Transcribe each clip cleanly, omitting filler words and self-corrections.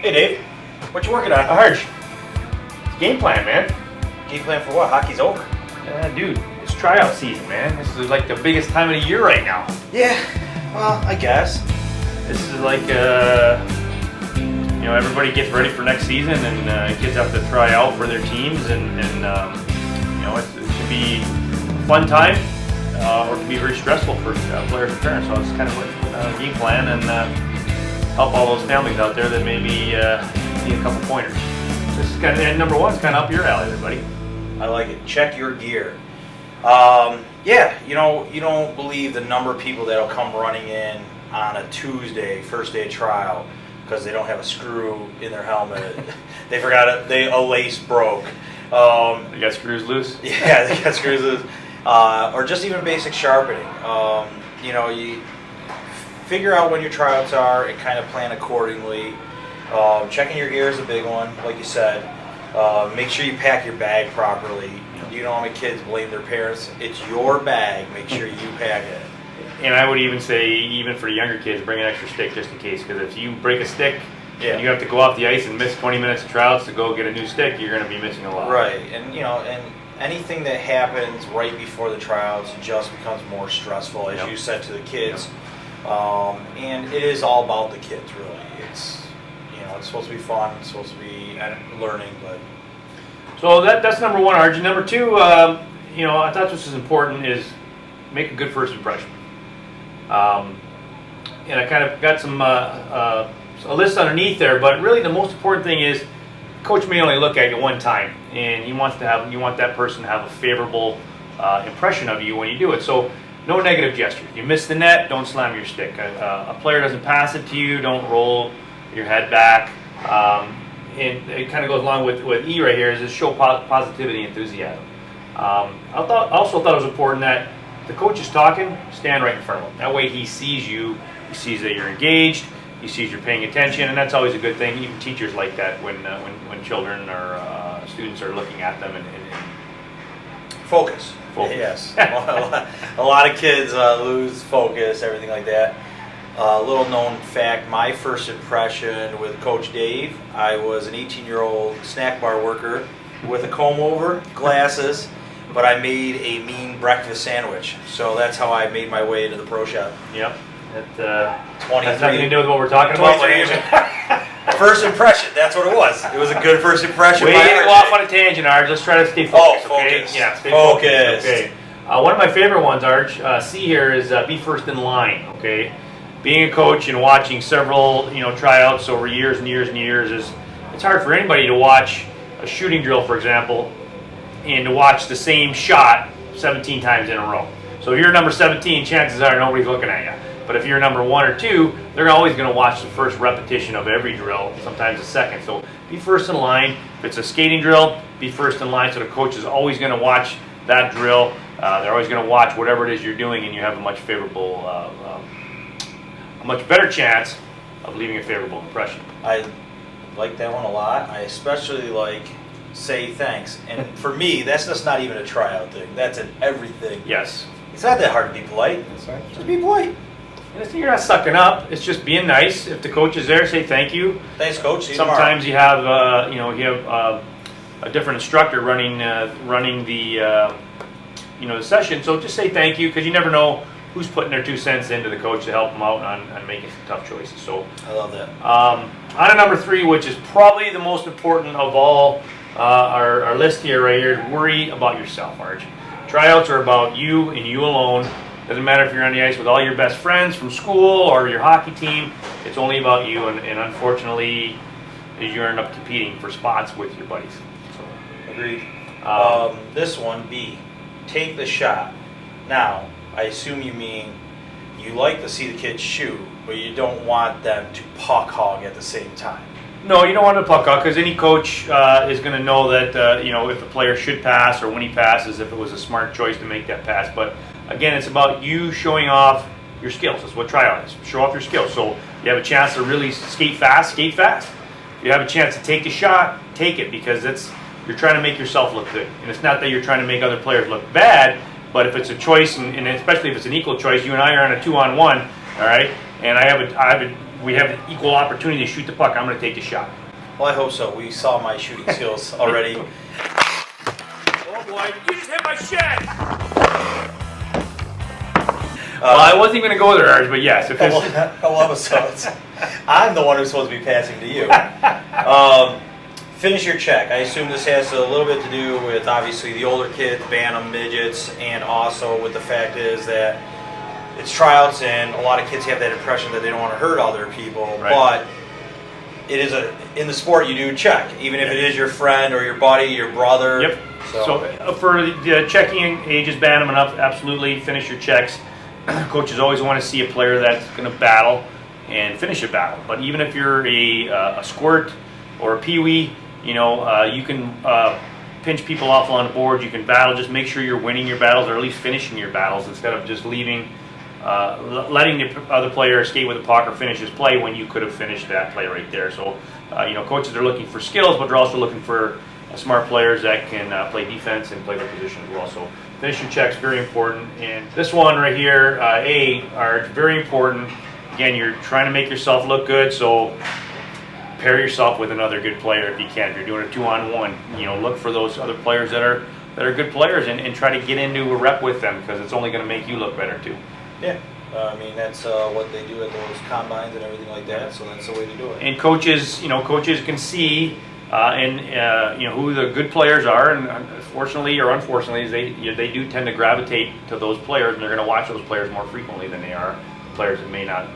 Hey Dave, what you working on? Harsh, game plan, man. Game plan for what? Hockey's over. Yeah, dude, it's tryout season, man. This is like the biggest time of the year right now. Yeah, well, I guess. This is like, everybody gets ready for next season, and kids have to try out for their teams, and it can be a fun time, or it can be very stressful for players and parents. So it's kind of like game plan and help all those families out there that maybe need a couple pointers. This is kind of, and number one is kind of up your alley, everybody. I like it. Check your gear. Yeah, you don't believe the number of people that'll come running in on a Tuesday, first day of trial, because they don't have a screw in their helmet. They forgot it. A lace broke. They got screws loose. Yeah, they got screws loose. Or just even basic sharpening. You figure out when your tryouts are and kind of plan accordingly. Checking your gear is a big one, like you said. Make sure you pack your bag properly. You know how many kids blame their parents? It's your bag. Make sure you pack it. And I would even say, even for younger kids, bring an extra stick just in case. Because if you break a stick, and you have to go off the ice and miss 20 minutes of tryouts to go get a new stick, you're going to be missing a lot. Right, and anything that happens right before the tryouts just becomes more stressful, as you said to the kids. And it is all about the kids, really. It's supposed to be fun. It's supposed to be learning, but. So that's number one, Arjun. Number two, I thought this was important, is make a good first impression. And I kind of got some a list underneath there, but really the most important thing is, coach may only look at you one time, and you want that person to have a favorable impression of you when you do it. So no negative gestures. You miss the net, don't slam your stick. A player doesn't pass it to you, don't roll your head back. And it kind of goes along with E right here, is just show positivity and enthusiasm. I also thought it was important that the coach is talking, stand right in front of him. That way he sees you, he sees that you're engaged, he sees you're paying attention, and that's always a good thing. Even teachers like that when children or students are looking at them and focus. Yes. A lot of kids lose focus, everything like that. Little known fact, my first impression with Coach Dave, I was an 18-year-old snack bar worker with a comb over, glasses, but I made a mean breakfast sandwich. So that's how I made my way into the pro shop. Yep. Has nothing to do with what we're talking 23 about. years. First impression, that's what it was. It was a good first impression. We didn't go off on a tangent, Arj. Let's try to stay focused. Okay? Focused. Yeah, stay focused. Okay. One of my favorite ones, Arj, C here, is be first in line. Okay. Being a coach and watching several, tryouts over years and years and years, it's hard for anybody to watch a shooting drill, for example, and to watch the same shot 17 times in a row. So if you're number 17, chances are nobody's looking at you. But if you're number 1 or 2, they're always going to watch the first repetition of every drill, sometimes the second. So be first in line. If it's a skating drill, be first in line. So the coach is always going to watch that drill. They're always going to watch whatever it is you're doing, and you have a much much better chance of leaving a favorable impression. I like that one a lot. I especially like say thanks. And for me, that's just not even a tryout thing. That's an everything. Yes. It's not that hard to be polite. That's right. Just be polite. And you're not sucking up. It's just being nice. If the coach is there, say thank you. Thanks, coach. See you Sometimes tomorrow. you have a different instructor running the the session. So just say thank you, because you never know who's putting their 2 cents into the coach to help them out on making some tough choices. So I love that. On to number 3, which is probably the most important of all our list here, right here, is worry about yourself, Arj. Tryouts are about you and you alone. Doesn't matter if you're on the ice with all your best friends from school or your hockey team. It's only about you, and unfortunately, you end up competing for spots with your buddies. So, agreed. This one, B, take the shot. Now, I assume you mean you like to see the kids shoot, but you don't want them to puck hog at the same time. No, you don't want to puck hog, because any coach is going to know that if a player should pass or when he passes, if it was a smart choice to make that pass. But again, it's about you showing off your skills. That's what tryout is. Show off your skills. So you have a chance to really skate fast, skate fast. If you have a chance to take a shot, take it, because you're trying to make yourself look good. And it's not that you're trying to make other players look bad, but if it's a choice, and especially if it's an equal choice, you and I are on a 2-on-1, all right, and I have we have equal opportunity to shoot the puck, I'm going to take the shot. Well, I hope so. We saw my shooting skills already. Oh boy, you just hit my shed! Well, I wasn't going to go there, Arj, but yes. If couple episodes. I'm the one who's supposed to be passing to you. Finish your check. I assume this has a little bit to do with obviously the older kids, bantam, midgets, and also with the fact is that it's tryouts and a lot of kids have that impression that they don't want to hurt other people, right. But it is in the sport you do check, even if it is your friend or your buddy, your brother. Yep. So for the checking ages, bantam and up, absolutely finish your checks. Coaches always want to see a player that's going to battle and finish a battle. But even if you're a squirt or a peewee, you know, you can pinch people off on the board. You can battle. Just make sure you're winning your battles or at least finishing your battles instead of just leaving, letting the other player skate with the puck or finish his play when you could have finished that play right there. So, you know, coaches are looking for skills, but they're also looking for smart players that can play defense and play their position as well. So finish your checks, very important. And this one right here, are very important. Again, you're trying to make yourself look good, so pair yourself with another good player if you can. If you're doing a 2-on-1, you know, look for those other players that are good players and try to get into a rep with them because it's only going to make you look better too. Yeah. I mean, that's what they do at those combines and everything like that, so that's the way to do it. And coaches, you know, coaches can see you know, who the good players are, and fortunately or unfortunately, they do tend to gravitate to those players, and they're going to watch those players more frequently than they are players that may not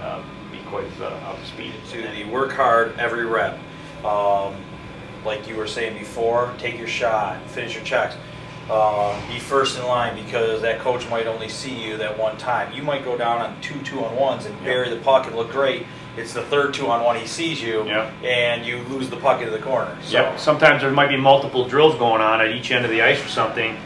be quite up to speed. To the work hard every rep. Like you were saying before, take your shot, finish your checks. Be first in line because that coach might only see you that one time. You might go down on two 2-on-1s and bury the puck and look great. It's the third 2-on-1 he sees you, and you lose the puck into the corner. So. Sometimes there might be multiple drills going on at each end of the ice or something,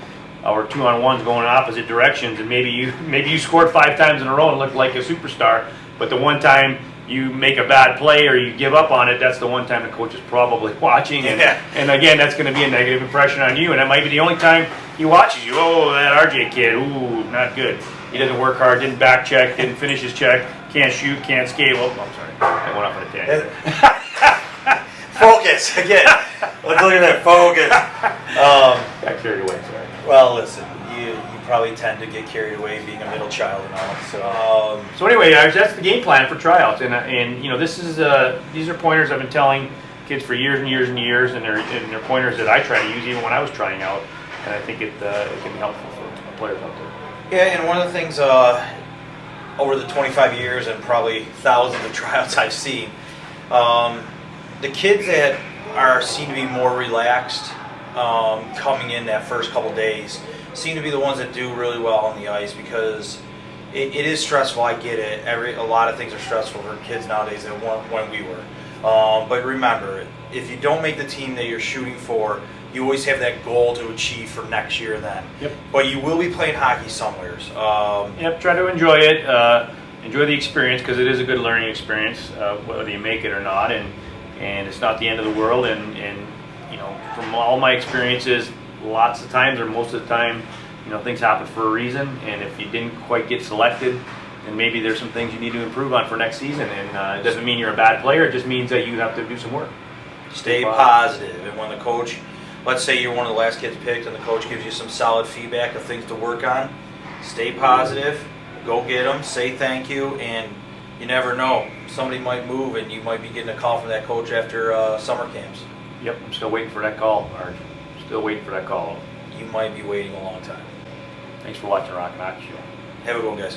or 2-on-1s going in opposite directions, and maybe you scored 5 times in a row and looked like a superstar, but the one time you make a bad play or you give up on it, that's the one time the coach is probably watching, and again, that's going to be a negative impression on you, and that might be the only time he watches you. Oh, that RJ kid, ooh, not good. He doesn't work hard, didn't back check, didn't finish his check, can't shoot, can't skate. Oh, I'm sorry, I went off on a tangent. Focus again. Let's look at that focus. Got carried away. Sorry. Well, listen, you probably tend to get carried away being a middle child and all. So anyway, that's the game plan for tryouts, and you know these are pointers I've been telling kids for years and years and years, and they're pointers that I try to use even when I was trying out, and I think it can be helpful for players out there. Yeah, and one of the things over the 25 years and probably thousands of tryouts I've seen, the kids that seem to be more relaxed coming in that first couple days seem to be the ones that do really well on the ice because it is stressful. I get it. A lot of things are stressful for kids nowadays than when we were. But remember, if you don't make the team that you're shooting for, you always have that goal to achieve for next year then. Yep. But you will be playing hockey somewheres. Yep, try to enjoy it. Enjoy the experience because it is a good learning experience, whether you make it or not. And it's not the end of the world. And you know, from all my experiences, lots of times or most of the time, you know, things happen for a reason. And if you didn't quite get selected, then maybe there's some things you need to improve on for next season. And it doesn't mean you're a bad player. It just means that you have to do some work. Stay positive. And when the coach, let's say you're one of the last kids picked and the coach gives you some solid feedback of things to work on, stay positive, go get them, say thank you, and you never know. Somebody might move and you might be getting a call from that coach after summer camps. Yep, I'm still waiting for that call, Arj. Still waiting for that call. You might be waiting a long time. Thanks for watching Rock and Hockey Show. Have a good one, guys.